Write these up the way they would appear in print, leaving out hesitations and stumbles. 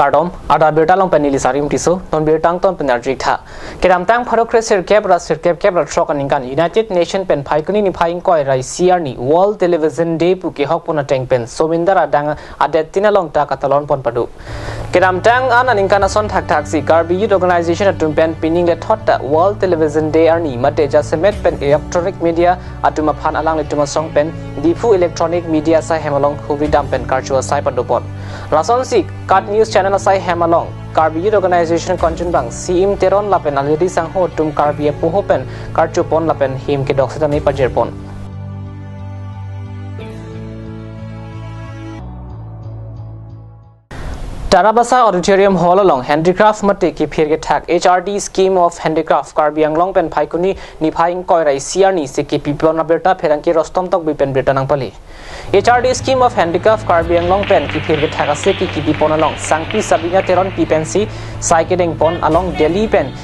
Cardom, Ada Bertalong Penilisarim Tiso, non Bertang Ton Penarjita. Kedamtang Parocresir Cabra Sir Cabra Trokaningan, United Nation Pen Paikuni Pain Koi Rai Siarni, World Television Day Puki Hokpona Tank Pen, Somindara Danga, Adetina Long Takatalon Ponpadu. Kedamtang Ananinkan Son Tak Taxi, Garbi Youth Organization at Tumpen Pinning the Tota, World Television Day Arni, Mateja Semet Pen Electronic Media, Atumapan Alang Lituma Song Pen, Difu Electronic Media Sai Hemalong, Huvidam Pen Karchua Saipadopon. Rason Sik, Cut News Channel Sai Hemalong, Garbi Youth Organization Conjunbang, Sim Teron Lapen, Alidi Sangho, Tum Garbi Puhopen, Karchupon Lapen, Him Kidoxitani Pajerpon. Tarabasa Auditorium Hall along Handicraft Mate ki phirge thak HRD scheme of handicraft Karbiang Long Pen Paikuni Nipaing Koirai Siarni Siki Pipona Berta Peranki Rostom Tok Bipen Britanang Pali HRD scheme of handicraft Karbiang Long Pen ki phirge thak Siki Pipona Long Sangpi Sabina Teron Pipensi Saikedeng Pon along Delhi Pen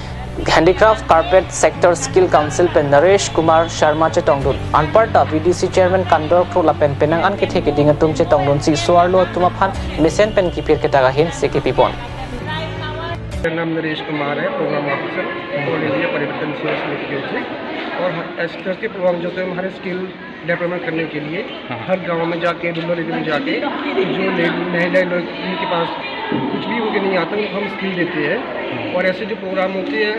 Handicraft Carpet Sector Skill Council Pen Naresh Kumar Sharma Chetongdun Anparta VDC Chairman Kandor Krola Pen Penang An Kitheke Dingatum Chetongdun Si Suarlo Tumaphan Misen Pen Ki Phir Ketagahin Seki Pipon मेरा नाम नरेश कुमार है programme officer all India परिवर्तनशील समिति से और इस तरह के प्रोग्राम जो है हमारे स्किल डेवलपमेंट करने के लिए हर गांव में जाके रूरल एरिया में जाके जो महिला लोग जिनके पास कुछ भी उनके नहीं आता उनको हम स्किल देते हैं और ऐसे जो प्रोग्राम होते हैं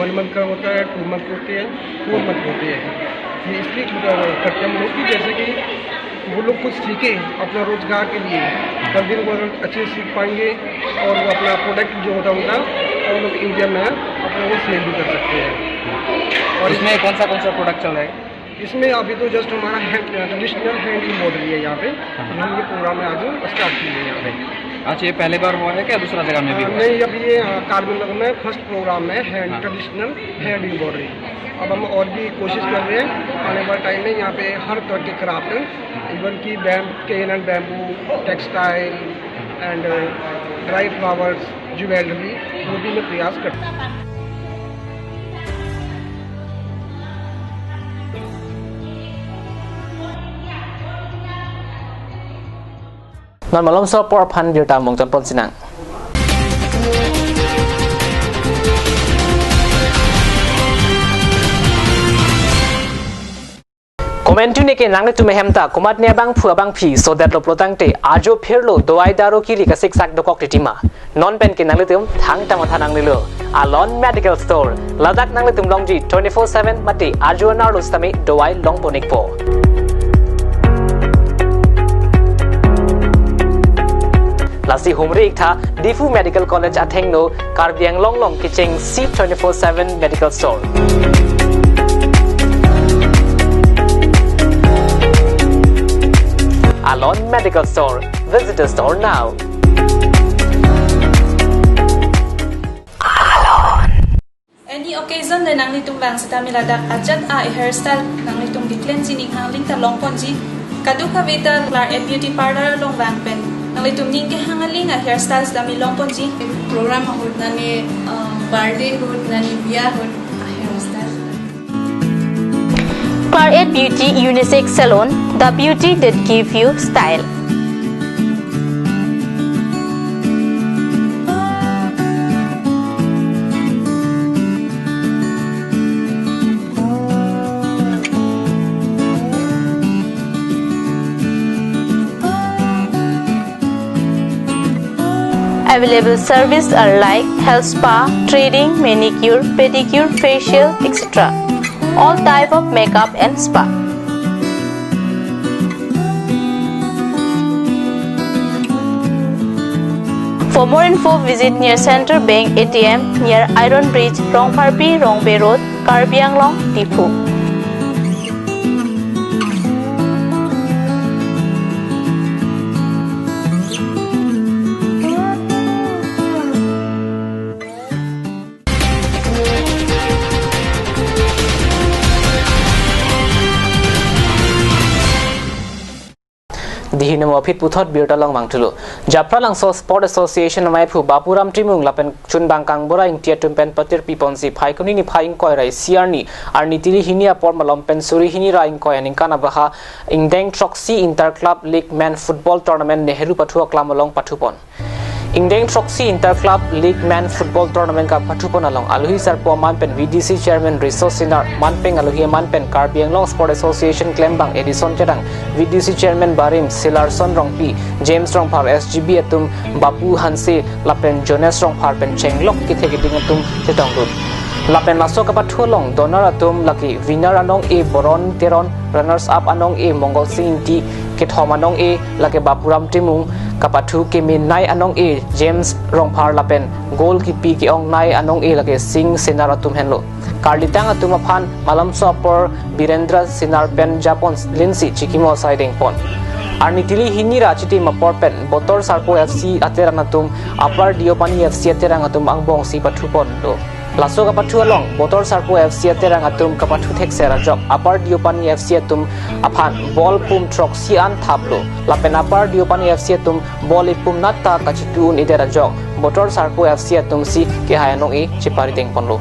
1 मंथ का होता है 2 मंथ होते हैं 4 मंथ होते हैं ये इसलिए करते हैं हम लोग कि जैसे कि वो लोग कुछ सीखे अपना रोजगार के लिए कल दिन वो अच्छे से सीख पाएंगे और वो अपना प्रोडक्ट जो होता है उनका और लोग इंडिया में अपना वो सेल भी कर सकते हैं। और इसमें कौन सा प्रोडक्ट चल रहा है? इसमें अभी तो जस्ट हमारा ट्रेडिशनल हैंड एम्ब्रॉयडरी है यहाँ पे हम ये प्रोग्राम में आज स्टार्ट किए हैं यहाँ पे। अच्छा, ये पहले बार हुआ है क्या दूसरा जगह में भी? नहीं, अब ये कार्बिल में फर्स्ट प्रोग्राम है हैंड ट्रेडिशनल हैंड एम्ब्रॉयडरी। अब हम और भी कोशिश कर रहे हैं आने वाले टाइम में यहाँ पे हर तरह के क्राफ्ट इवन की cane and bamboo textile and dry flowers jewellery वो भी मैं प्रयास करता हूँ। Non malom so por phan Birta Mongton Pon Sinang Comment ne ke nang tu mehemta kumat ne bang phua bang phi so that lo plotang te ajo phirlo doai daro ki ri ka sik sak dokok titima non pen ke nang le tum thang tama thanang le lo Alon Medical Store ladak nang le tum longji 24/7 mate ajo na lo stami doai long ponik po Lasi Humri Ikta, Difu Medical College Athengno, Karbiang Long Long Kicheng C24/7 Medical Store. Alon Medical Store. Visit the store now. Alon. Any occasion na nang nitong bang sa tamiladak ajat hairstyle nang nitong declen sining hangling ta long ponji kadu kavita Clark and Beauty Parlor long bang pen. Nang itum ningke hangaling hairstyles dami long ponji program hod nani birthday hod nani biya hod hairstyle Clark Beauty Unisex Salon, the beauty that give you style. Available services are like health spa, threading, manicure, pedicure, facial, etc. All type of makeup and spa. For more info, visit near Central Bank ATM near Iron Bridge, Rongparpi, Rongbay Road, Karbi Anglong, Difu. Dihinam Wapit Puthot Birtalong Mangtulu. Japralang So Sport Association Maipu Bapuram Timung Lapen Chun Bangkang Bora in Tiatumpen Patir Piponsi Paikuni Paing Koirai Siarni Arnitili Hinia Pormalom Pensuri Hinira in Koyan in Kanabaha in Deng Troxy Interclub League Men Football Tournament Nehru Patua Klamalong Patupon. Ingdeng Troxy Inter Club League Man Football Tournament ka pathupon along aluhi sarpo manpen VDC Chairman Riso Sinar manpeng aluhi manpen Karbi Anglong Sport Association Klembang Edison Chedang VDC Chairman Barim Silarson Rongpi James Rongpar SGB atum Bapu Hanse Lapen Jonas Rongpar pen Chenglok kithegiding atum chetonglut Lapen laso kapatulong donor atum laki winner anong A Boron Teron runners up anong A Mongol Sinti kithom anong A laki Bapuram Timung kapathu kemin nai anong A James Rongpar lapen goal kipi ki ong nai anong A laki Singh Sinar atum henlo Karlitang atum aphan malam sopor Birendra Sinar pen Japon Lindsay Chikimo siding pon Arnitili hinira chiti mapor pen Botor Sarpo FC aterang atum Upper Diopani FC aterang atum angbong si pathupon do Laso kapathu along Botor Sarpo FC aterang atum kapathu thek sera job Upper Diopani FC atum aphan ball pum troxy an thaplo lapen Upper Diopani FC atum ball ipum natta kachitun idera job Botor Sarpo FC atum si ke hayanong e chipari tengponlo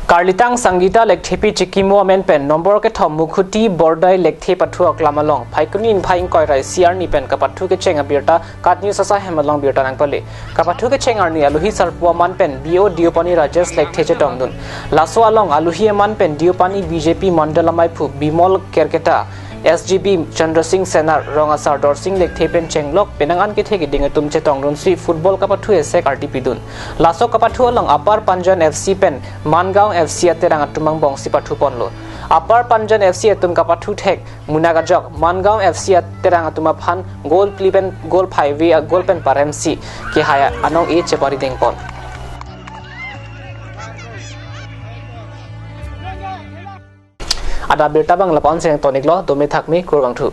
Karlitang Sangita Lekthepi Chikimo amen pen number ke thom mukhuti bordai lekthe pathu aklamalong phaikuni in phaing koi rai CR ni pen kapathu ke chenga birta kat news asa hemalong birta nang pale kapathu ke chengar ni aluhi sarpo man pen BO Diopani Rajesh lekthe chetong dun laso along aluhi man pen Diopani BJP mandalamai phu Bimol Kerketa SGB Chandra Singh Senar Rongasar Dor Singh Lekthe pen chenglok penangan ke thegi dinga tum chetong dun si football kapathu esek RTP dun laso kapathu along Upper Panjan FC pen Mangaon FC aterang atumang bongsi pathu ponlo Upper Panjan FC atum kapathu thek munagajok Mangaon FC aterang atuma phan goal plipen goal 5 goal pen par MC ke haya anong e chepari dengpon Ada berita bang lapon seng tonik lo domi thakmi kurwang thu